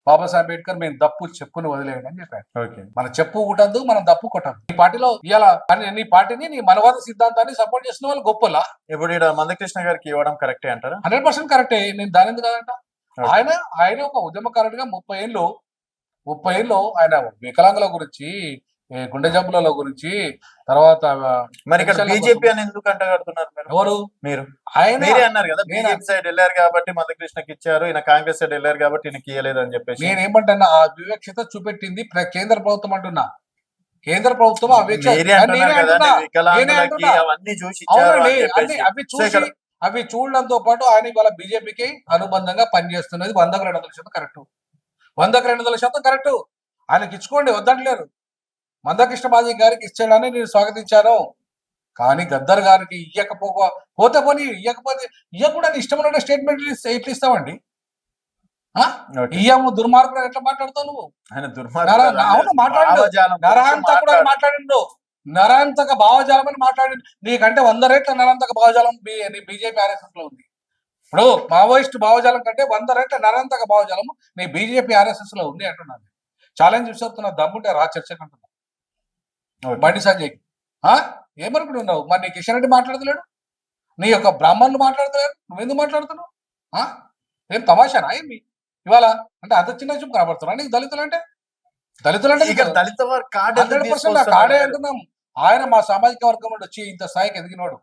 బాబాసాహెబ్ అంబేద్కర్ మేము దప్పు చెప్పుని వదిలేయండి అని చెప్పాడు. ఓకే. మన చెప్పు కొట్టద్దు, మనం దప్పు కొట్టద్దు. ఈ పార్టీలో ఇలా నీ పార్టీని నీ మనవాద సిద్ధాంతాన్ని సపోర్ట్ చేసిన వాళ్ళు గొప్పలా. ఇప్పుడు ఇక్కడ మందకృష్ణ గారికి ఇవ్వడం కరెక్టే అంటారా? 100% కరెక్టే. నేను దాని ఎందుకు కాదంట. ఆయన ఒక ఉద్యమకారుడిగా 30 ఏళ్ళు ఆయన వికలాంగుల గురించి, గుండె జబ్బుల గురించి, తర్వాత మరి ఇక్కడ బీజేపీ అని ఎందుకు అంటగడుతున్నారు ఎవరు? మీరు. ఆయన మీరే అన్నారు కదా బీజేపీ సైడ్ వెళ్ళారు కాబట్టి మందకృష్ణకి ఇచ్చారు, ఈయన కాంగ్రెస్ సైడ్ వెళ్ళారు కాబట్టి ఈయనకి ఇయ్యలేదు అని చెప్పేసి. నేనేమంటున్నా, ఆ వివక్షత చూపెట్టింది కేంద్ర ప్రభుత్వం అంటున్నా. కేంద్ర ప్రభుత్వం అవి చూడడంతో పాటు ఆయన ఇవాళ బీజేపీకి అనుబంధంగా పనిచేస్తున్నది 100% కరెక్ట్. 100% కరెక్ట్. ఆయనకి ఇచ్చుకోండి, వద్దంటలేరు. మందకృష్ణ మాదిగ గారికి ఇచ్చేయడాన్ని నేను స్వాగతించాను. కానీ గద్దర్ గారికి పోతే పోనీ, ఇయ్యకుండా ఇష్టమైన స్టేట్మెంట్ ఎట్లా ఇస్తామండి? ఇయ్యము దుర్మార్గుడు ఎట్లా మాట్లాడతావు నువ్వు? అవును మాట్లాడు. నరహంతకుడు మాట్లాడిండు, నరహంతక భావజాలం అని మాట్లాడిండు. నీకంటే 100 రెట్ల నరహంతక భావజాలం నీ బీజేపీ ఆర్ఎస్ఎస్ లో ఉంది. ఇప్పుడు మావోయిస్ట్ భావజాలం కంటే 100 రెట్ల నరహంతక భావజాలం నీ బీజేపీ ఆర్ఎస్ఎస్ లో ఉంది అంటున్నాను. ఛాలెంజ్ విసురుతున్నా, దమ్ముంటే రా చర్చకు అంటున్నా. బండి సంజయ్ ఏమనుకుని ఉన్నావు? మరి నీ కిషన్ రెడ్డి మాట్లాడతలేడు, నీ యొక్క బ్రాహ్మణులు మాట్లాడతలేరు, నువ్వెందుకు మాట్లాడుతున్నావు? ఏం తమాషానా ఏమి ఇవాళ? అంటే అంత చిన్న చూపు కనబడుతున్నా నీకు దళితులు అంటే? దళిత కాడే అంటున్నాం. ఆయన మా సామాజిక వర్గం నుండి వచ్చి ఇంత స్థాయికి ఎదిగినోడు.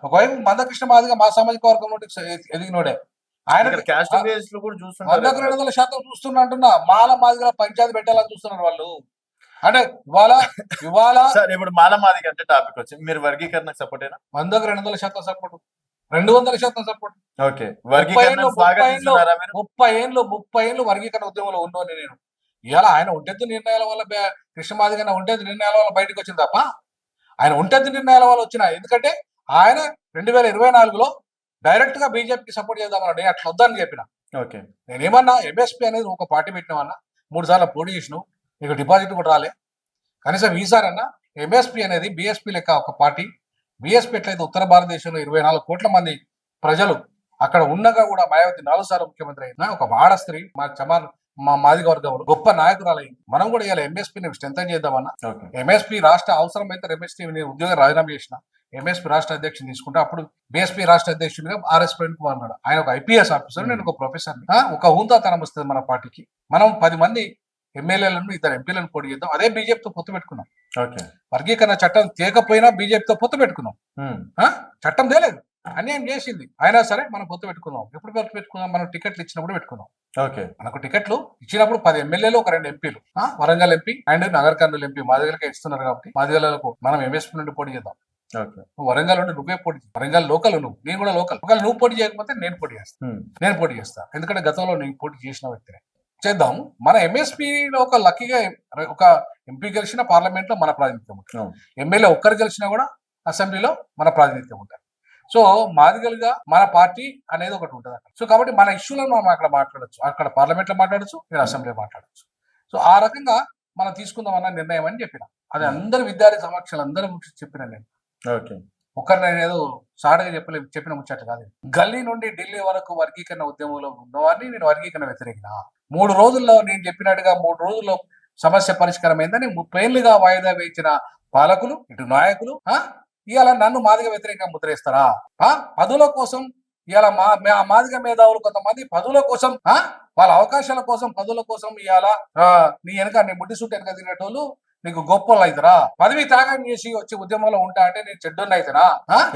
ఒకవైపు మందకృష్ణ మాదిగా మా సామాజిక వర్గం నుండి ఎదిగినోడే. ఆయన 100% చూస్తున్నా అంటున్నా. మాల మాదిగా పంచాయతీ పెట్టాలని చూస్తున్నారు వాళ్ళు. అంటే ఇవాళ ఇప్పుడు మాల మాదిగ అంటే టాపిక్ వచ్చి మీరు వర్గీకరణకు సపోర్ట్ అయినా? 100% సపోర్ట్, 200% సపోర్ట్. ఓకే. 30 ఏళ్ళు వర్గీకరణ ఉద్యమంలో ఉన్నోని నేను. ఇవాళ ఆయన ఒంటెద్దు నిర్ణయాల వల్ల కృష్ణ మాదిగ ఒంటెద్దు నిర్ణయాల వల్ల బయటకు వచ్చింది తప్ప ఆయన ఒంటెద్దు నిర్ణయాల వల్ల వచ్చిన. ఎందుకంటే ఆయన 2024లో డైరెక్ట్ గా బీజేపీకి సపోర్ట్ చేద్దామన్నా, నేను అట్లా వద్దని చెప్పిన. ఓకే. నేనేమన్నా ఎంఎస్పీ అనేది ఒక పార్టీ పెట్టినామన్నా, 3 సార్లు పోటీ చేసినావు, నీకు డిపాజిట్ కూడా రాలే. కనీసం ఈసారన్నా ఎంఎస్పీ అనేది బీఎస్పీ లెక్క ఒక పార్టీ. బీఎస్పీ ఎట్లయితే ఉత్తర భారతదేశంలో 24 కోట్ల మంది ప్రజలు అక్కడ ఉండగా కూడా మాయావతి 4 సార్లు ముఖ్యమంత్రి అయినా ఒక వాడ స్త్రీ మా మాదిగ వర్గంలో గొప్ప నాయకురాలైంది. మనం కూడా ఇలా ఎంఎస్పీని స్ట్రెంథన్ చేద్దామన్నా. ఎంఎస్పీ రాష్ట్ర అవసరమైతే ఎంఎస్పీ ఉద్యోగం రాజీనామా చేసిన ఎంఎస్పీ రాష్ట్ర అధ్యక్షుని తీసుకుంటే అప్పుడు బీఎస్పీ రాష్ట్ర అధ్యక్షుడిగా ఆర్ఎస్ ప్రవీణ్ కుమార్ అన్నాడు. ఆయన ఒక ఐపీఎస్ ఆఫీసర్, నేను ఒక ప్రొఫెసర్. ఒక హుందాతనం వస్తుంది మన పార్టీకి. మనం 10 మంది ఎమ్మెల్యేలను 2 ఎంపీలను పోటీ చేద్దాం. అదే బీజేపీతో పొత్తు పెట్టుకున్నాం. వర్గీకరణ చట్టం తేకపోయినా బీజేపీతో పొత్తు పెట్టుకున్నాం. చట్టం తేలేదు, అన్యాయం చేసింది. అయినా సరే మనం పొత్తు పెట్టుకుందాం. ఎప్పుడు పొత్తు పెట్టుకుందాం? మనం టికెట్లు ఇచ్చినప్పుడు పెట్టుకుందాం. మనకు టికెట్లు ఇచ్చినప్పుడు 10 ఎమ్మెల్యేలు, ఒక 2 ఎంపీలు, Warangal MP and Nagar Kurnool MP మాదిగలకే ఇస్తున్నారు కాబట్టి మాదిగలకు మనం ఎంఎస్పీ నుండి పోటీ చేద్దాం. వరంగల్ నుండి నువ్వే పోటీ, వరంగల్ లోకల్ నువ్వు, నేను కూడా లోకల్. ఒకవేళ నువ్వు పోటీ చేయకపోతే నేను పోటీ చేస్తా. ఎందుకంటే గతంలో నేను పోటీ చేసిన వ్యక్తినే. చేద్దాం. మన ఎంఎస్పీలో ఒక లక్కీగా ఒక ఎంపీ గెలిచిన పార్లమెంట్ లో మన ప్రాతినిధ్యం ఉంటుంది. ఎమ్మెల్యే ఒక్కరు గెలిచినా కూడా అసెంబ్లీలో మన ప్రాతినిధ్యం ఉంటుంది. సో మాదిగలుగా మన పార్టీ అనేది ఒకటి ఉంటుంది అక్కడ. సో కాబట్టి మన ఇష్యూలను మనం అక్కడ మాట్లాడచ్చు, అక్కడ పార్లమెంట్ లో మాట్లాడచ్చు, నేను అసెంబ్లీలో మాట్లాడచ్చు. సో ఆ రకంగా మనం తీసుకుందాం అన్న నిర్ణయం అని చెప్పిన. అది అందరు విద్యార్థి సమక్షాలు అందరూ చెప్పిన నేను. ఒకరు నేను ఏదో సాడగా చెప్పిన ముచ్చట కాదు. గల్లీ నుండి ఢిల్లీ వరకు వర్గీకరణ ఉద్యమంలో ఉన్నవారిని నేను వర్గీకరణ వ్యతిరేకిన. 3 రోజుల్లో నేను చెప్పినట్టుగా 3 రోజుల్లో సమస్య పరిష్కారం అయిందని 30 ఏళ్లుగా వాయిదా వేయించిన పాలకులు, ఇటు నాయకులు ఇవాళ నన్ను మాదిగ వ్యతిరేకంగా ముద్రేస్తారా? పదవుల కోసం ఇవాళ మాదిగ మేధావులు కొంతమంది పదవుల కోసం, వాళ్ళ అవకాశాల కోసం, పదవుల కోసం ఇవాళ నీ ముడ్డి సూట్ వెనక తినేటోళ్ళు నీకు గొప్పలు అవుతారా? పదవి త్యాగం చేసి వచ్చి ఉద్యమంలో ఉంటా అంటే నేను చెడ్డోళ్ళు అవుతానా?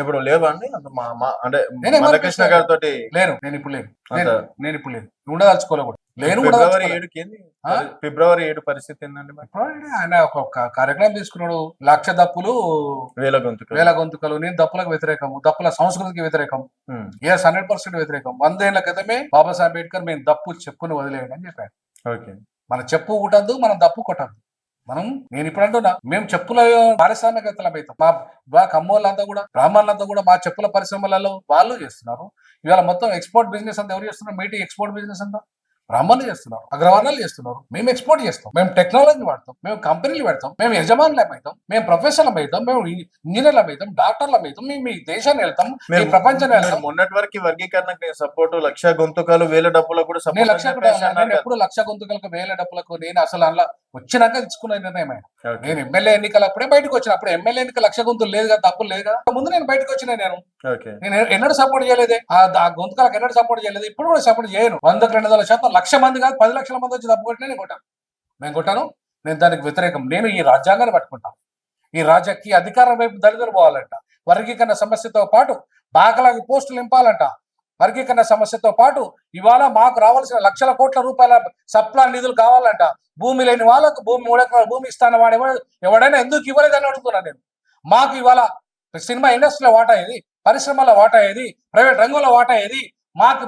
ఇప్పుడు లేవండి అంటే మందకృష్ణ గారితో లేను. నేను ఇప్పుడు లేను, ఉండదలుచుకోలే కూడా లేను. ఫిబ్రవరి 7 పరిస్థితి ఏంటండి? ఆయన ఒక కార్యక్రమం తీసుకున్నాడు, 1,00,000 దప్పులు, వేల గొంతుకలు. నేను దప్పులకు వ్యతిరేకం, దప్పుల సంస్కృతికి వ్యతిరేకం, 100% వ్యతిరేకం. 100 ఏళ్ల క్రితమే బాబాసాహెబ్ అంబేద్కర్ మేము దప్పు చెప్పుని వదిలేయండి అని చెప్పాడు. మన చెప్పు కొట్టద్దు, మనం దప్పు కొట్టద్దు. నేను ఇప్పుడు అంటున్నా, మేము చెప్పుల పారిశ్రామికవేత్తలం అవుతాం. మా కమ్మోళ్ళంతా కూడా, బ్రాహ్మణులంతా కూడా మా చెప్పుల పరిశ్రమలలో వాళ్ళు చేస్తున్నారు. ఇవాళ మొత్తం ఎక్స్పోర్ట్ బిజినెస్ అంతా ఎవరు చేస్తున్నారు? మీటి ఎక్స్పోర్ట్ బిజినెస్ అంతా బ్రాహ్మణులు చేస్తున్నారు, అగ్రవర్ణాలు చేస్తున్నారు. మేము ఎక్స్పోర్ట్ చేస్తాం, మేము టెక్నాలజీ వాడతాం, మేము కంపెనీలు పెడతాం, మేము యజమానులం అవుతాం, మేము ప్రొఫెషనల్ అవుతాం, మేము ఇంజనీర్లం అవుతాం, డాక్టర్లం అవుతాం, మేము ఈ దేశాన్ని వెళ్తాం, ఈ ప్రపంచాన్ని వెళ్తాం. మొన్నటి వరకు వర్గీకరణకు నేను సపోర్ట్, లక్ష గొంతుకాలు వేల డబ్బులకు కూడా నేను సపోర్ట్ నేను ఎప్పుడు లక్ష గొంతుకలకు 1000 డబ్బులకు నేను అసలు అందులో వచ్చినాక తీసుకున్న నిర్ణయం ఆయన. నేను ఎమ్మెల్యే ఎన్నికలప్పుడే బయటకు వచ్చిన, అప్పుడు ఎమ్మెల్యే ఎన్నిక లక్ష గొంతులు లేదు కదా, డబ్బులు లేదు కదా, ముందు నేను బయటకు వచ్చిన. నేను ఎన్నడూ సపోర్ట్ చేయలేదే, ఆ గొంతుకాలకు ఎన్నడూ సపోర్ట్ చేయలేదు, ఇప్పుడు కూడా సపోర్ట్ చేయను. 100-200% 1,00,000 మంది కాదు 10 లక్షల మంది వచ్చి తప్పు కొట్టినా నేను కొట్టాను. నేను దానికి వ్యతిరేకం. నేను ఈ రాజ్యాంగాన్ని పట్టుకుంటాను. ఈ రాజకీయ అధికారం వైపు దళితులు పోవాలంట, వర్గీకరణ సమస్యతో పాటు బాకలాగి పోస్టులు నింపాలంట, వర్గీకరణ సమస్యతో పాటు ఇవాళ మాకు రావాల్సిన లక్షల కోట్ల రూపాయల సప్లా నిధులు కావాలంట. భూమి లేని వాళ్ళకు భూమి 3 ఎకరాల భూమి ఇస్తాను వాడు ఎవడైనా ఎందుకు ఇవ్వలేదని అడుగుతున్నాను నేను. మాకు ఇవాళ సినిమా ఇండస్ట్రీలో వాటా ఏది, పరిశ్రమల వాటా ఏది, ప్రైవేట్ రంగంలో వాటా ఏది? మాకు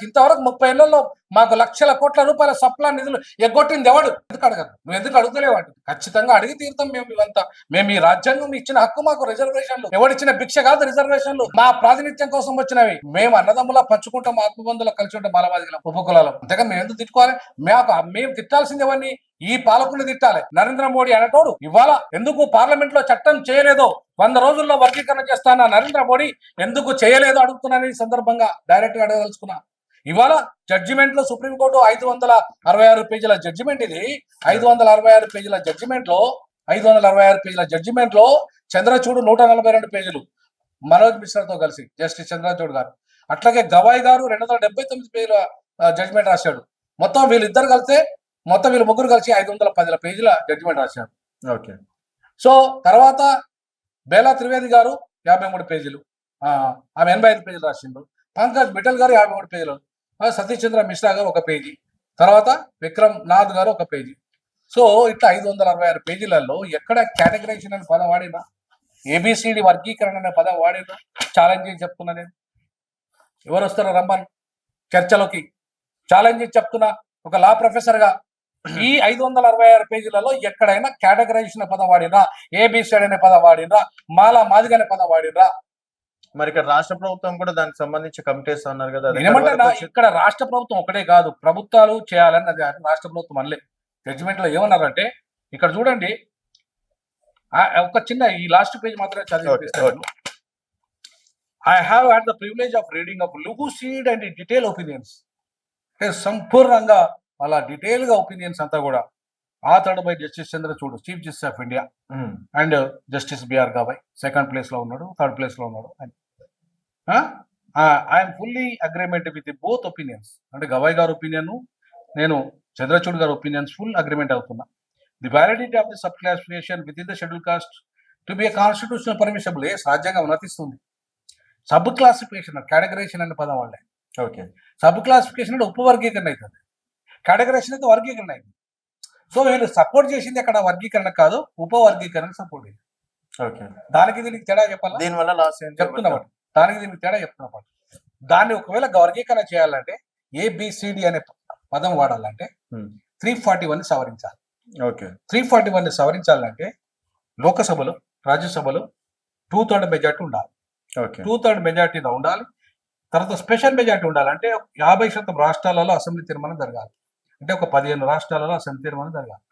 ఇంతవరకు 30 ఏళ్లలో మాకు లక్షల కోట్ల రూపాయల సప్లా నిధులు ఎగ్గొట్టింది ఎవడు? ఎందుకు అడగదు? నువ్వు ఎందుకు అడుగుతలేవు? ఖచ్చితంగా అడిగి తీరుతాం. మేము ఈ రాజ్యాంగం ఇచ్చిన హక్కు, మాకు రిజర్వేషన్లు ఎవడిచ్చిన భిక్ష కాదు, రిజర్వేషన్లు మా ప్రాతినిధ్యం కోసం వచ్చినవి. మేము అన్నదమ్ములా పంచుకుంటాం, ఆత్మబంధువులు కలిసి ఉంటాం, మాలవాదిగా ఉపకులాలం. అంతేగా మేము ఎందుకు తిట్టుకోవాలి? మేము తిట్టాల్సింది ఎవరిని? ఈ పాలకుని తిట్టాలి. నరేంద్ర మోడీ అనేటోడు ఇవాళ ఎందుకు పార్లమెంట్ లో చట్టం చేయలేదో, 100 రోజుల్లో వర్గీకరణ చేస్తాన నరేంద్ర మోడీ ఎందుకు చేయలేదో అడుగుతున్నాను. ఈ సందర్భంగా డైరెక్ట్ గా అడగదలుచుకున్నా. ఇవాళ జడ్జిమెంట్ లో సుప్రీంకోర్టు 566 పేజీల జడ్జిమెంట్, ఇది 566 పేజీల జడ్జిమెంట్ లో 566 పేజీల జడ్జిమెంట్ లో చంద్రచూడ్ 142 పేజీలు మనోజ్ మిశ్రాతో కలిసి జస్టిస్ చంద్రచూడ్ గారు, అట్లాగే గవాయ్ గారు 279 పేజీల జడ్జిమెంట్ రాశాడు. మొత్తం వీళ్ళు ముగ్గురు కలిసి 510 పేజీల జడ్జిమెంట్ రాశాడు. ఓకే. సో తర్వాత బేలా త్రివేది గారు 53 పేజీలు, ఆమె 85 పేజీలు రాసిండ్రు. పంకజ్ మిఠల్ గారు 53 పేజీలు, సతీష్ చంద్ర మిశ్రా గారు 1 పేజీ, తర్వాత విక్రమ్ నాథ్ గారు 1 పేజీ. సో ఇట్లా 566 పేజీలలో ఎక్కడ కేటగరైజేషన్ అనే పదం వాడినా, ఏబిసిడి వర్గీకరణ అనే పదం వాడినా ఛాలెంజ్ చేసి చెప్తున్నా నేను. ఎవరు వస్తారో రమ్మని చర్చలోకి ఛాలెంజ్ చేసి చెప్తున్నా. ఒక లా ప్రొఫెసర్ గా ఈ 566 పేజీలలో ఎక్కడైనా కేటగరైజేషన్ పదం వాడినా, ఏబిసిడి అనే పదం వాడినా, మాదిగ అనే పదం వాడినా? మరి ఇక్కడ రాష్ట్ర ప్రభుత్వం కూడా దానికి సంబంధించి కమిటీస్ అన్నారు కదా. ఏమంటే ఇక్కడ రాష్ట్ర ప్రభుత్వం ఒకటే కాదు, ప్రభుత్వాలు చేయాలని అది రాష్ట్ర ప్రభుత్వం అనలే. జడ్జిమెంట్ లో ఏమన్నారంటే, ఇక్కడ చూడండి, ఒక చిన్న ఈ లాస్ట్ పేజ్ మాత్రమే చదివిస్తాను. I have had the privilege of reading of lucid and detail opinions. సంపూర్ణంగా అలా డీటెయిల్ గా ఒపీనియన్స్ అంతా కూడా authored by justice Chandrachud, chief justice of India, and justice BR Gavai 2nd place లో ఉన్నాడు, 3rd ప్లేస్ లో ఉన్నాడు. I'm fully agreement with both opinions. అంటే గవాయ్ గారు ఒపీనియన్, నేను చంద్రచూడ్ గారు ఒపీనియన్స్ ఫుల్ అగ్రిమెంట్ అవుతున్నా. The validity of the sub classification within the schedule caste to be constitutional permissible. రాజ్యాంగం అనుమతిస్తుంది. సబ్ క్లాసిఫికేషన్, కేటగరైజేషన్ అనే పదం వాళ్ళే. ఓకే. సబ్ క్లాసిఫికేషన్ అంటే ఉపవర్గీకరణ అవుతుంది, కేటగరైజేషన్ అయితే వర్గీకరణ అయింది. సో వీళ్ళు సపోర్ట్ చేసింది అక్కడ వర్గీకరణ కాదు, ఉపవర్గీకరణ సపోర్ట్ అయింది. ఓకే. దానికి దీనికి తేడా చెప్పాలి. దీనివల్ల లాస్ చెప్తున్నమాట, దానికి దీనికి తేడా చెప్తున్నమాట. దాన్ని ఒకవేళ వర్గీకరణ చేయాలంటే, ఏబిసిడి అనే పదం వాడాలంటే 341 సవరించాలి. ఓకే. 341 సవరించాలంటే లోకసభలో, రాజ్యసభలో 2/3 మెజార్టీ ఉండాలి. ఓకే. 2/3 మెజార్టీలో ఉండాలి. తర్వాత స్పెషల్ మెజార్టీ ఉండాలంటే 50% రాష్ట్రాలలో అసెంబ్లీ తీర్మానం జరగాలి. అంటే ఒక 15 రాష్ట్రాలలో అసెంబ్లీ తీర్మానం జరగాలి.